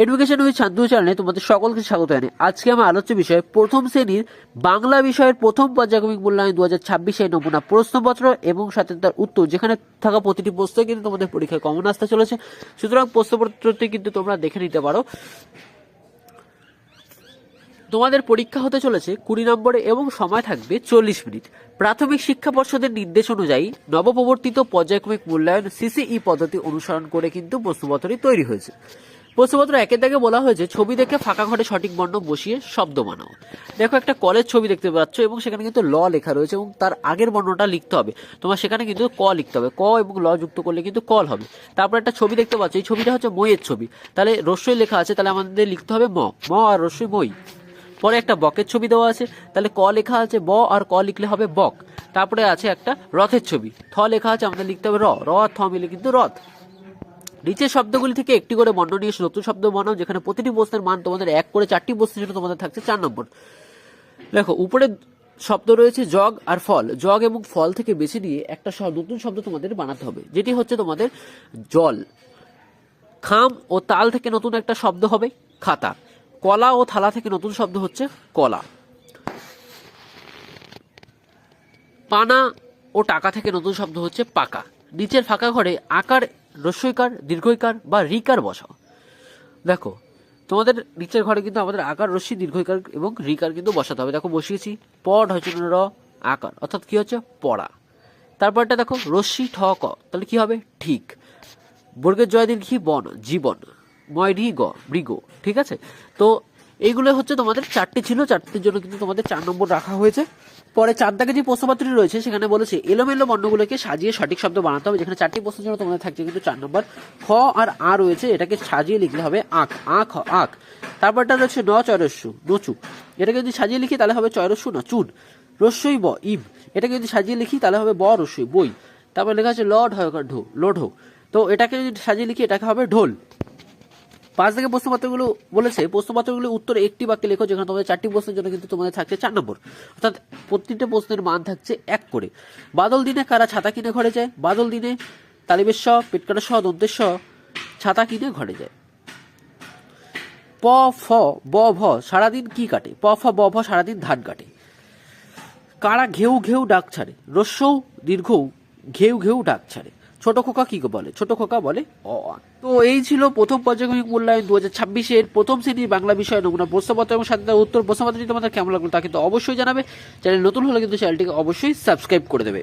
Education with Shantanu চ্যানেলে তোমাদের সকলকে স্বাগত জানাই। আজকে আমার আলোচ্য বিষয় প্রথম শ্রেণীর বাংলা বিষয়ের প্রথম পর্যায়ক্রমিক মূল্যায়ন 2026 নমুনা প্রশ্নপত্র এবং সাথে তার উত্তর, যেখানে থাকা প্রতিটি প্রশ্ন কিন্তু তোমাদের পরীক্ষায় কমন আসতে চলেছে। সুতরাং প্রশ্নপত্রটি কিন্তু তোমরা দেখে নিতে পারো। তোমাদের পরীক্ষা হতে চলেছে 20 নম্বরে এবং সময় থাকবে 40 মিনিট। প্রাথমিক শিক্ষা পর্ষদের নির্দেশ অনুযায়ী নবপ্রবর্তিত পর্যায়ক্রমিক মূল্যায়ন সিসিই পদ্ধতি অনুসরণ করে কিন্তু প্রশ্নপত্রটি তৈরি হয়েছে। প্রশ্নপত্র একের দাগে বলা হয়েছে ছবি দেখে ফাঁকা ঘরে সঠিক বর্ণ বসিয়ে শব্দ বানাও। দেখো একটা কলের ছবি দেখতে পাচ্ছ এবং সেখানে কিন্তু ল লেখা রয়েছে এবং তার আগের বর্ণটা লিখতে হবে। তোমার সেখানে কিন্তু ক লিখতে হবে, ক এবং ল যুক্ত করলে কিন্তু কল হবে। তারপর একটা ছবি দেখতে পাচ্ছ, এই ছবিটা হচ্ছে মইয়ের ছবি, তাহলে রস্যই লেখা আছে, তাহলে আমাদের লিখতে হবে ম, ম আর রস্যই মই। পরে একটা বকের ছবি দেওয়া আছে, তাহলে ক লেখা আছে ব আর ক লিখলে হবে বক। তারপরে আছে একটা রথের ছবি, থ লেখা আছে, আমাদের লিখতে হবে র, র আর থ মিলে কিন্তু রথ। নিচের শব্দগুলি থেকে একটি করে বর্ণ নিয়ে নতুন শব্দ বানাও, যেখানে প্রতিটি প্রশ্নের মান তোমাদের 1 করে 4টি প্রশ্নের জন্য তোমাদের থাকছে 4 নম্বর। দেখো উপরে শব্দ রয়েছে জগ আর ফল, জগ এবং ফল থেকে বেছে নিয়ে একটা নতুন শব্দ তোমাদের বানাতে হবে, যেটি হচ্ছে তোমাদের জল। খাম ও তাল থেকে নতুন একটা শব্দ হবে খাতা। কলা ও থালা থেকে নতুন শব্দ হচ্ছে কলা। পানা ও টাকা থেকে নতুন শব্দ হচ্ছে পাকা। নিচের ফাঁকা ঘরে আকার, রস্যইকার, দীর্ঘইকার বা রিকার বসাও। দেখো তোমাদের নিচের ঘরে কিন্তু আমাদের আকার, রস্যি, দীর্ঘইকার এবং রিকার কিন্তু বসাতে হবে। দেখো বসিয়েছি, পড হচ্ছে র আকার, অর্থাৎ কি হচ্ছে পড়া। তারপরটা দেখো রস্যি ঠ ক, তাহলে কি হবে ঠিক। বর্গের জয় দীর্ঘি বন, জীবন। ময় রি গ, মৃগ। ঠিক আছে, তো এইগুলো হচ্ছে তোমাদের 4টি ছিল, 4টির জন্য কিন্তু তোমাদের 4 নম্বর রাখা হয়েছে। পরে 4 দাগে যে প্রশ্নপত্রটি রয়েছে সেখানে বলেছে এলোমেলো বর্ণগুলোকে সাজিয়ে সঠিক শব্দ বানাতে হবে, যেখানে 4টি প্রশ্নের জন্য তোমাদের থাকছে কিন্তু 4 নম্বর। খ আর আ রয়েছে, এটাকে সাজিয়ে লিখলে হবে আখ, আখ আখ। তারপরটা রয়েছে ন চয়রস্যু, নচু, এটাকে যদি সাজিয়ে লিখি তাহলে হবে চয়রস্যু না চুন। রস্যই ব, ইব, এটাকে যদি সাজিয়ে লিখি তাহলে হবে ব রস্যই বই। তারপর লেখা আছে ল ঢয়কার ঢো, লোঢো, তো এটাকে যদি সাজিয়ে লিখি এটাকে হবে ঢোল। 5 থেকে প্রশ্নপত্রগুলো বলেছে প্রশ্নপত্রগুলো উত্তর একটি বাক্যে লেখো, যেখানে তোমাদের 4টি প্রশ্নের জন্য কিন্তু তোমাদের থাকছে 4 নম্বর, অর্থাৎ প্রতিটা প্রশ্নের মান থাকছে 1 করে। বাদল দিনে কারা ছাতা কিনে ঘরে যায়? বাদল দিনে তালিবেশ পেটকাটা সহ দন্তেশ ছাতা কিনে ঘরে যায়। প ফ ব ভ সারাদিন কি কাটে? প ফ ব ভ সারাদিন ধান কাটে। কারা ঘেউ ঘেউ ডাক ছাড়ে? রস্যৌ দীর্ঘ ঘেউ ঘেউ ডাক ছাড়ে। ছোট খোকা কি বলে? ছোট খোকা বলে অ আ। তো এই ছিল প্রথম পর্যায়ক্রমিক মূল্যায়ন 2026-এর প্রথম শ্রেণীর বাংলা বিষয় নমুনা প্রশ্নপত্র এবং সাথে তার উত্তর। প্রশ্নপত্রটি তোমাদের কেমন লাগলো তা কিন্তু অবশ্যই জানাবে। চ্যানেল নতুন হলে কিন্তু চ্যানেলটিকে অবশ্যই সাবস্ক্রাইব করে দেবে।